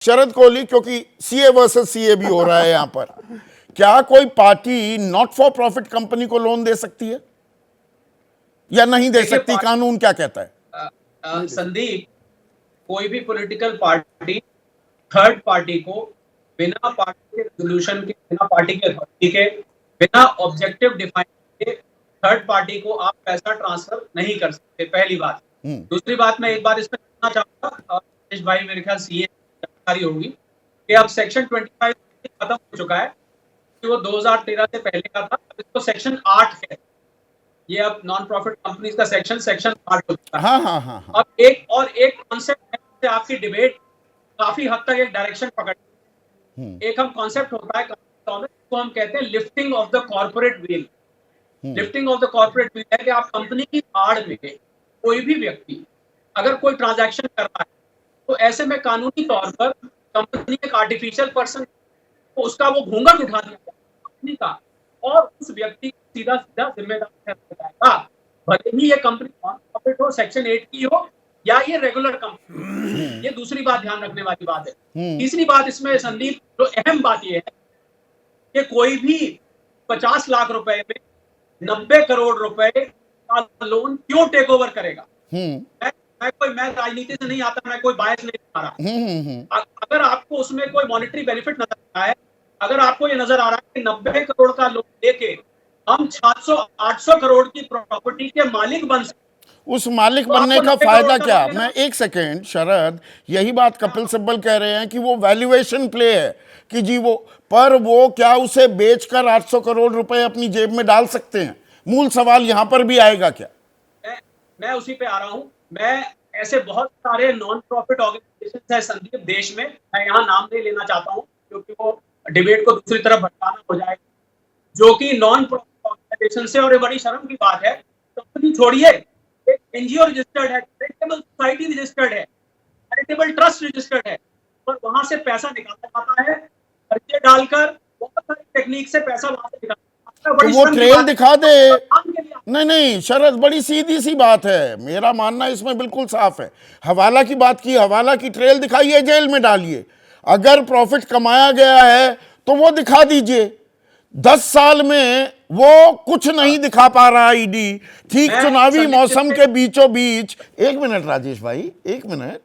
शरद कोहली, क्योंकि CA versus CA भी हो रहा है यहां पर, क्या कोई party not for profit company को लोन दे सकती है या नहीं दे सकती? कानून क्या कहता है? संदीप, कोई भी पॉलिटिकल पार्टी थर्ड पार्टी को बिना पार्टी के रेजोल्यूशन के, बिना पार्टी के अथॉरिटी के, बिना ऑब्जेक्टिव डिफाइन के थर्ड पार्टी को आप पैसा ट्रांसफर नहीं कर सकते, पहली बात। दूसरी बात, मैं एक बात इसमें कहना चाहूंगा, राजेश भाई मेरे ख्याल सीए जानकारी होगी कि अब सेक्शन 25 खत्म हो चुका है, वो 2013 से पहले का था, अब इसको सेक्शन 8 है, ये अब नॉन प्रॉफिट कंपनीज का सेक्शन 8 हो चुका है। हाँ। अब एक कॉन्सेप्ट है, आपकी डिबेट काफी हद तक एक डायरेक्शन पकड़, एक हम कॉन्सेप्ट होता है तो हम कहते हैं lifting of the corporate wheel. Lifting of the corporate wheel है कि आप कंपनी की आड़ में कोई भी व्यक्ति अगर कोई ट्रांजैक्शन कर रहा है तो ऐसे में कानूनी तौर पर कंपनी एक आर्टिफिशियल पर्सन, तो उसका वो घूंघट उठा दिया कंपनी का और उस व्यक्ति सीधा जिम्मेदार ठहराया जाएगा, भले ही ये कंपनी नॉन प्रॉफिट हो, सेक्शन 8 की हो या ये रेगुलर कंपनी। ये दूसरी बात ध्यान रखने वाली बात है। तीसरी बात इसमें संदीप, जो अहम बात ये है कि कोई भी 50 लाख रुपए में 90 करोड़ रुपए का लोन क्यों टेक ओवर करेगा? मैं राजनीति से नहीं आता, मैं कोई बायस नहीं आ रहा। अगर आपको उसमें कोई मॉनेटरी बेनिफिट नजर आ रहा है, अगर आपको ये नजर आ रहा है कि 90 करोड़ का लोन लेके हम 700-800 करोड़ की प्रॉपर्टी के मालिक बन सकते, उस मालिक बनने का फायदा क्या? मैं एक सेकेंड, शरद, यही बात कपिल सिब्बल कह रहे हैं कि वो वैल्यूएशन प्ले है कि जी वो क्या उसे बेचकर 800 करोड़ रुपए अपनी जेब में डाल सकते हैं? मूल सवाल यहां पर भी आएगा क्या? मैं उसी पे आ रहा हूं। मैं ऐसे बहुत सारे नॉन प्रॉफिट ऑर्गेनाइजेशन है संदीप देश में, मैं यहाँ नाम नहीं लेना चाहता हूँ क्योंकि वो डिबेट को दूसरी तरफ भटकाना हो जाएगा, जो कि नॉन प्रॉफिट ऑर्गेनाइजेशन से, और ये बड़ी शर्म की बात है, कंपनी छोड़िए, एक एनजीओ रजिस्टर्ड है, चैरिटेबल सोसाइटी रजिस्टर्ड है, चैरिटेबल ट्रस्ट रजिस्टर्ड है, और वहां से पैसा निकाला जाता है, खर्चे डालकर बहुत सारी टेक्निक से पैसा वहां से निकाला। तो वो ट्रेल दिखा दे। नहीं शरद, बड़ी सीधी सी बात है, मेरा मानना इसमें बिल्कुल साफ है। हवाला की बात की, हवाला की ट्रेल दिखाइए, जेल में डालिए। अगर प्रॉफिट कमाया गया है तो वो दिखा दीजिए। 10 साल में वो कुछ नहीं दिखा पा रहा ईडी, ठीक चुनावी मौसम के बीचों बीच। एक मिनट राजेश भाई, एक मिनट,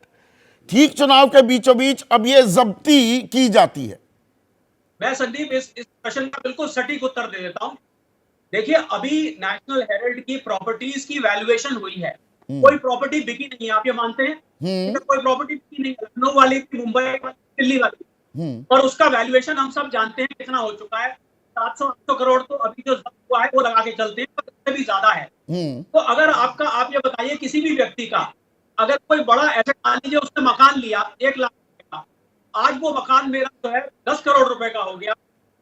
ठीक चुनाव के बीचों बीच अब ये जब्ती की जाती है। मैं संदीप इस प्रश्न का बिल्कुल सटीक उत्तर दे देता हूं। देखिए, अभी नेशनल हेराल्ड की प्रॉपर्टीज की वैल्यूएशन हुई है, कोई प्रॉपर्टी बिकी नहीं है, आप ये मानते हैं? कोई प्रॉपर्टी बिकी नहीं, लखनऊ वाली, मुंबई वाली, दिल्ली वाली, और उसका वैल्यूएशन हम सब जानते हैं कितना हो चुका है, 700-800 करोड़ तो अभी जो जब्त हुआ है वो लगा के चलते हैं, पर इससे भी ज्यादा है। तो अगर आप ये बताइए, किसी भी व्यक्ति का अगर कोई बड़ा एसेट, मान लीजिए उसने मकान लिया 1 लाख रुपए का, आज वो मकान मेरा जो है 10 करोड़ रुपए का हो गया,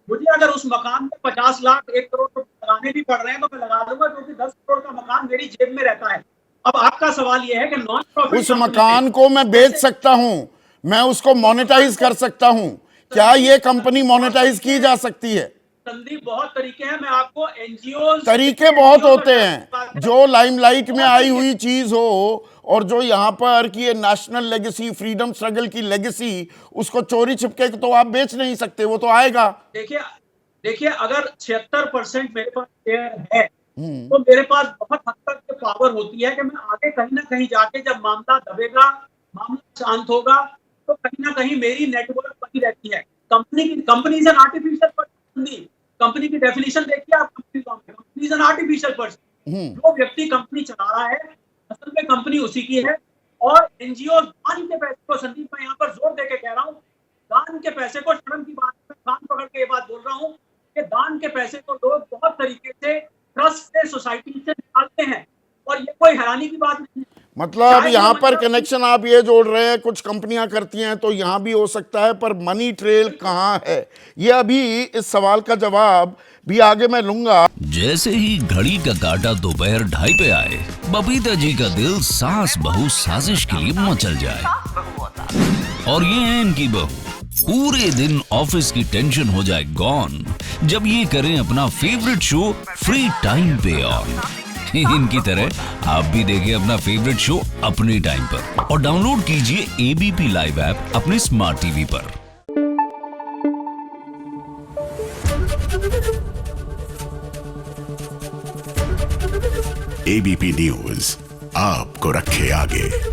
मुझे अगर उस मकान में 50 लाख 1 करोड़ रुपए लगाने भी पड़ रहे हैं तो मैं लगा दूंगा, क्योंकि 10 करोड़ का मकान मेरी जेब में रहता है। अब आपका सवाल यह है कि नॉन प्रॉफिट उस मकान को मैं बेच सकता हूं, मैं उसको मोनेटाइज कर सकता हूं, क्या ये कंपनी मोनेटाइज की जा सकती है? संदीप, बहुत तरीके हैं, मैं आपको एनजीओ तरीके बहुत होते हैं। जो लाइमलाइट में आई हुई चीज हो और जो यहाँ पर कि ये नेशनल लेगेसी, फ्रीडम स्ट्रगल की लेगेसी, उसको चोरी छिपके तो आप बेच नहीं सकते, वो तो आएगा। देखिए अगर 76% मेरे पास शेयर है तो मेरे पास बहुत हद तक पावर होती है कि मैं आगे कहीं ना कहीं जाके, जब मामला दबेगा, मामला शांत होगा, तो कहीं ना कहीं मेरी नेटवर्क बनी रहती है। Company is an artificial person. Company की डेफिनेशन देखिए आप, company is an artificial person. जो व्यक्ति कंपनी चला रहा है असल में कंपनी उसी की है। और एनजीओ दान के पैसे को, संदीप मैं यहाँ पर जोर देके कह रहा हूँ, दान के पैसे को, शर्म की बात है, कान पकड़ के ये बात बोल रहा हूँ कि दान के पैसे को लोग बहुत तरीके से ट्रस्ट से, सोसाइटी से निकालते हैं, और ये कोई हैरानी की बात नहीं है। मतलब यहाँ पर कनेक्शन आप ये जोड़ रहे हैं, कुछ कंपनियां करती हैं तो यहाँ भी हो सकता है, पर मनी ट्रेल कहाँ है? ये अभी इस सवाल का जवाब भी आगे मैं लूंगा। जैसे ही घड़ी का काटा दोपहर 2:30 पे आए, बबीता जी का दिल सास बहू साजिश के लिए मचल जाए। और ये है इनकी बहू, पूरे दिन ऑफिस की टेंशन हो जाए गॉन जब ये करें अपना फेवरेट शो फ्री टाइम पे ऑन। इनकी तरह आप भी देखिए अपना फेवरेट शो अपने टाइम पर और डाउनलोड कीजिए एबीपी लाइव ऐप अपने स्मार्ट टीवी पर। एबीपी न्यूज आपको रखे आगे।